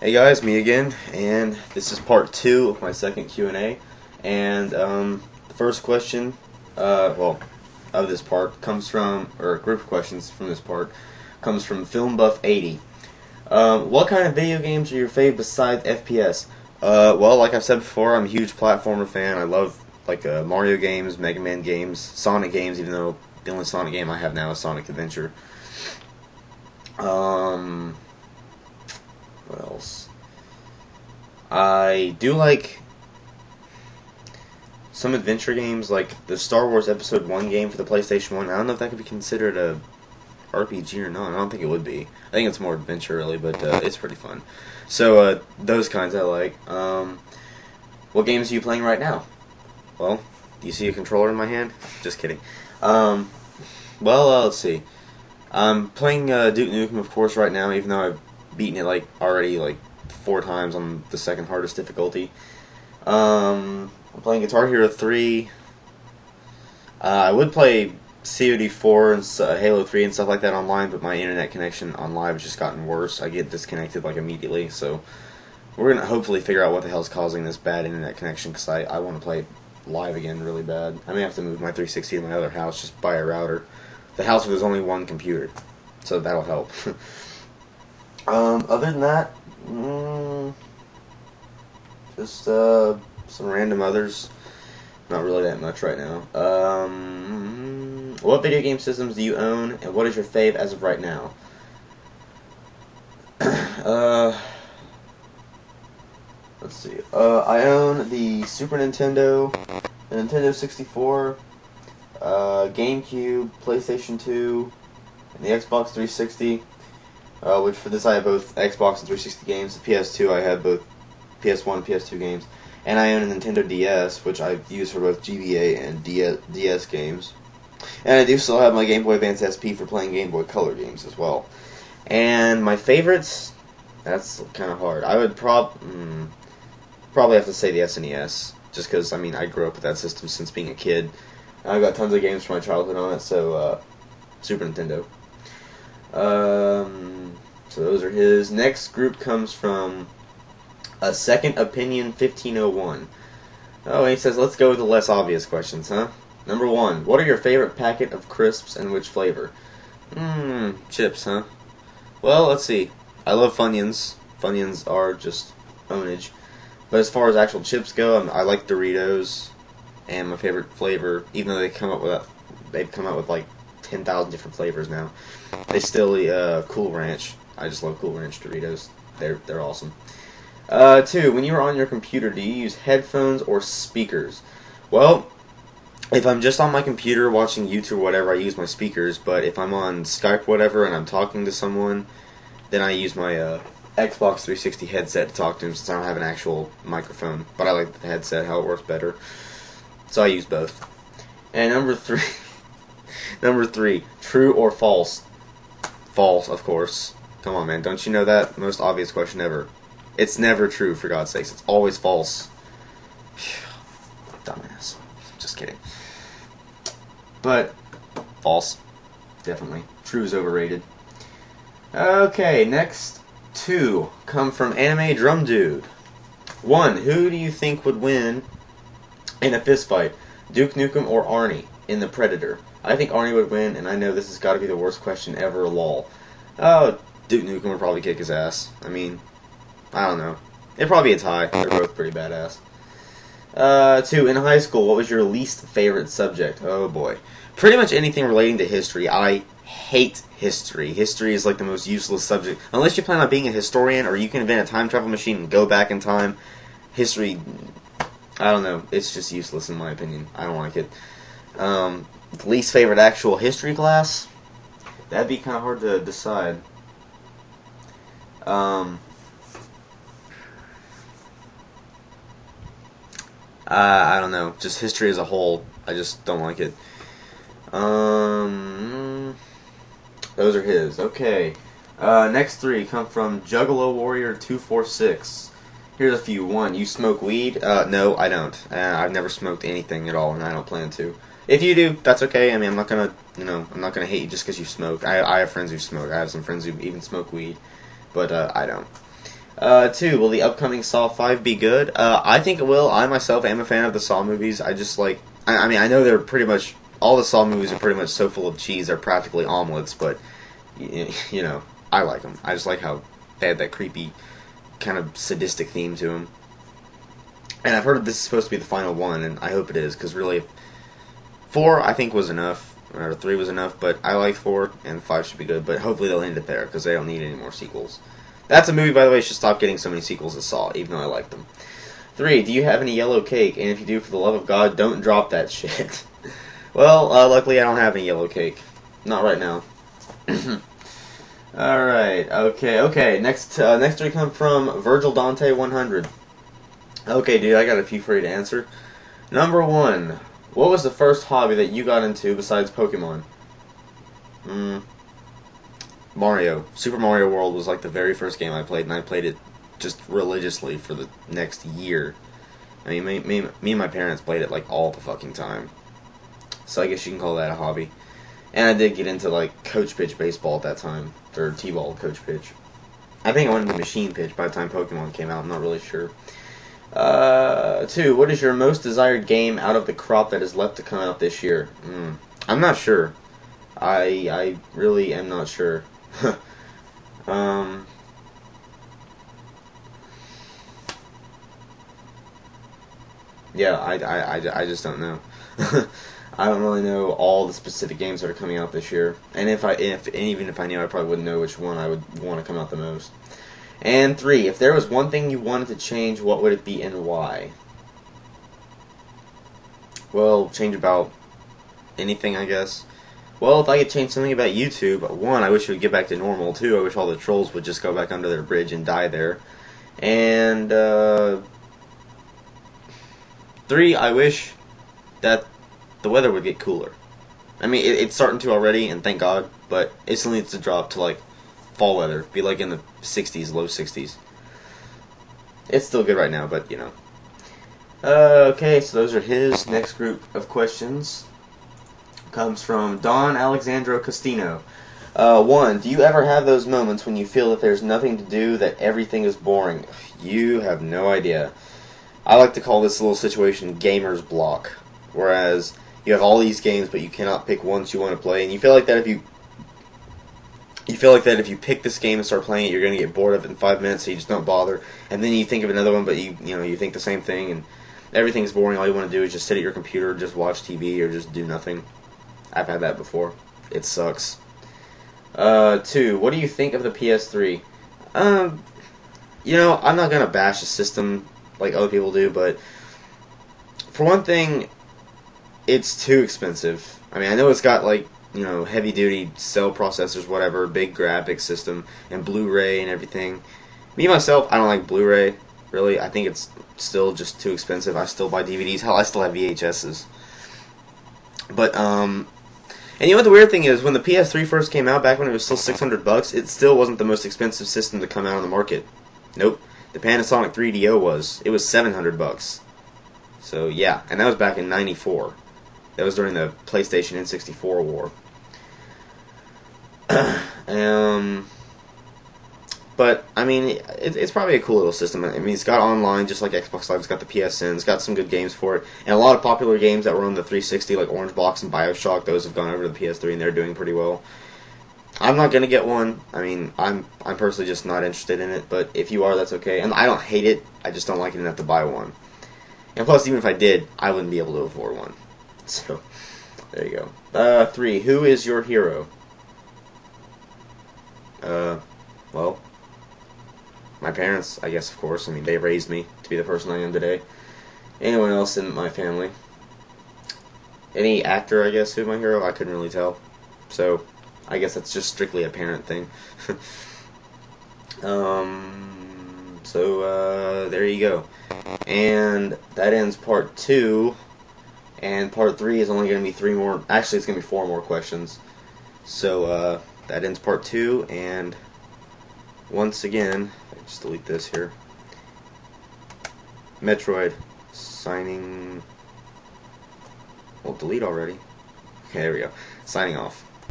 Hey guys, me again, and this is part 2 of my second Q&A, and the first question, of this part comes from, or a group of questions from this part, comes from FilmBuff80. What kind of video games are your fave besides FPS? Well, like I've said before, I'm a huge platformer fan. I love, Mario games, Mega Man games, Sonic games, even though the only Sonic game I have now is Sonic Adventure. What else? I do like some adventure games, like the Star Wars Episode 1 game for the PlayStation 1. I don't know if that could be considered a RPG or not. I don't think it would be. I think it's more adventure, really, but it's pretty fun. So, those kinds I like. What games are you playing right now? Well, do you see a controller in my hand? Just kidding. Let's see. I'm playing Duke Nukem, of course, right now, even though I've beaten it, already, 4 times on the second hardest difficulty. I'm playing Guitar Hero 3. I would play COD 4 and Halo 3 and stuff like that online, but my internet connection on live has just gotten worse. I get disconnected, immediately, so we're going to hopefully figure out what the hell's causing this bad internet connection, because I want to play live again really bad. I may have to move my 360 to my other house, just buy a router. The house where there's only one computer, so that'll help. Other than that, just some random others. Not really that much right now. What video game systems do you own, and what is your fave as of right now? Let's see. I own the Super Nintendo, the Nintendo 64, GameCube, PlayStation 2, and the Xbox 360. Which for this I have both Xbox and 360 games. The PS2 I have both PS1 and PS2 games. And I own a Nintendo DS, which I use for both GBA and DS games. And I do still have my Game Boy Advance SP for playing Game Boy Color games as well. And my favorites, that's kind of hard. I would probably have to say the SNES, just because, I grew up with that system since being a kid. I've got tons of games from my childhood on it, so Super Nintendo. So those are his. Next group comes from A Second Opinion 1501. Oh, and he says, let's go with the less obvious questions, huh? Number 1, what are your favorite packet of crisps and which flavor? Chips, huh? Well, let's see. I love Funyuns. Funyuns are just ownage. But as far as actual chips go, I like Doritos. And my favorite flavor, even though they've come out with 10,000 different flavors now, they still Cool Ranch. I just love Cool Ranch Doritos. They're awesome. 2, when you are on your computer, do you use headphones or speakers? Well, if I'm just on my computer watching YouTube or whatever, I use my speakers. But if I'm on Skype or whatever and I'm talking to someone, then I use my Xbox 360 headset to talk to them, since I don't have an actual microphone. But I like the headset, how it works better. So I use both. And number 3, true or false? False, of course. Come on, man. Don't you know that? Most obvious question ever. It's never true, for God's sakes. It's always false. Dumbass. Just kidding. But, false. Definitely. True is overrated. Okay, next 2 come from Anime Drum Dude. 1, who do you think would win in a fist fight? Duke Nukem or Arnie in The Predator? I think Arnie would win, and I know this has got to be the worst question ever, lol. Oh, Duke Nukem would probably kick his ass. I don't know. It'd probably be a tie. They're both pretty badass. 2, in high school, what was your least favorite subject? Oh boy. Pretty much anything relating to history. I hate history. History is the most useless subject. Unless you plan on being a historian, or you can invent a time travel machine and go back in time. History, I don't know. It's just useless in my opinion. I don't like it. Least favorite actual history class? That'd be kind of hard to decide. I don't know. Just history as a whole. I just don't like it. Those are his. Okay. Next 3 come from Juggalo Warrior 246. Here's a few. 1, you smoke weed? No, I don't. I've never smoked anything at all, and I don't plan to. If you do, that's okay. I'm not gonna, I'm not gonna hate you just because you smoke. I have friends who smoke. I have some friends who even smoke weed, but I don't. 2, will the upcoming Saw 5 be good? I think it will. I myself am a fan of the Saw movies. I just like, I mean, I know they're pretty much, all the Saw movies are pretty much so full of cheese, they're practically omelets, but, you know, I like them. I just like how they had that creepy, kind of sadistic theme to them. And I've heard this is supposed to be the final one, and I hope it is, because really, 4 I think was enough, or 3 was enough, but I like 4, and 5 should be good, but hopefully they'll end it there, because they don't need any more sequels. That's a movie, by the way, should stop getting so many sequels as Saw, even though I like them. 3, do you have any yellow cake? And if you do, for the love of God, don't drop that shit. Well, luckily I don't have any yellow cake. Not right now. Alright, okay. Next 3 come from Virgil Dante 100. Okay, dude, I got a few for you to answer. Number 1, what was the first hobby that you got into besides Pokemon? Mario. Super Mario World was like the very first game I played, and I played it just religiously for the next year. I mean, me and my parents played it like all the fucking time. So I guess you can call that a hobby. And I did get into like coach pitch baseball at that time, or T-ball coach pitch. I think I went into machine pitch by the time Pokemon came out. I'm not really sure. 2, what is your most desired game out of the crop that is left to come out this year? I'm not sure. I really am not sure. Yeah, I just don't know. I don't really know all the specific games that are coming out this year, and even if I knew, I probably wouldn't know which one I would want to come out the most. And 3, if there was one thing you wanted to change, what would it be and why? Well, change about anything, I guess. Well, if I could change something about YouTube, 1, I wish it would get back to normal. 2, I wish all the trolls would just go back under their bridge and die there. And 3, I wish that the weather would get cooler. I mean, it's starting to already, and thank God, but it still needs to drop to like fall weather, be like in the 60s, low 60s. It's still good right now, but you know. Okay, so those are his. Next group of questions comes from Don Alexandro Castino. 1, do you ever have those moments when you feel that there's nothing to do, that everything is boring? You have no idea. I like to call this little situation gamer's block, whereas you have all these games, but you cannot pick ones you want to play, and you feel like that if you pick this game and start playing it, you're going to get bored of it in 5 minutes, so you just don't bother. And then you think of another one, but you think the same thing, and everything's boring. All you want to do is just sit at your computer, just watch TV, or just do nothing. I've had that before. It sucks. 2, what do you think of the PS3? I'm not going to bash the system like other people do, but for one thing, it's too expensive. I mean, I know it's got like, heavy duty cell processors, whatever, big graphics system, and Blu-ray and everything. Me myself, I don't like Blu-ray, really. I think it's still just too expensive. I still buy DVDs. Hell, I still have VHSs. But, and you know what the weird thing is, when the PS3 first came out, back when it was still $600, it still wasn't the most expensive system to come out on the market. Nope. The Panasonic 3DO was. It was $700. So, yeah, and that was back in '94. That was during the PlayStation N64 war. But, I mean, it's probably a cool little system. I mean, it's got online, just like Xbox Live. It's got the PSN. It's got some good games for it. And a lot of popular games that were on the 360, like Orange Box and Bioshock, those have gone over to the PS3, and they're doing pretty well. I'm not going to get one. I mean, I'm personally just not interested in it. But if you are, that's okay. And I don't hate it. I just don't like it enough to buy one. And plus, even if I did, I wouldn't be able to afford one. So, there you go. 3, who is your hero? Well, my parents, I guess, of course. I mean, they raised me to be the person I am today. Anyone else in my family? Any actor, I guess, who's my hero? I couldn't really tell. So, I guess that's just strictly a parent thing. There you go. And that ends part 2. And part 3 is only going to be 3 more. Actually, it's going to be 4 more questions. So, that ends part 2. And once again, let's just delete this here. Metroid signing. Well, delete already. Okay, there we go. Signing off.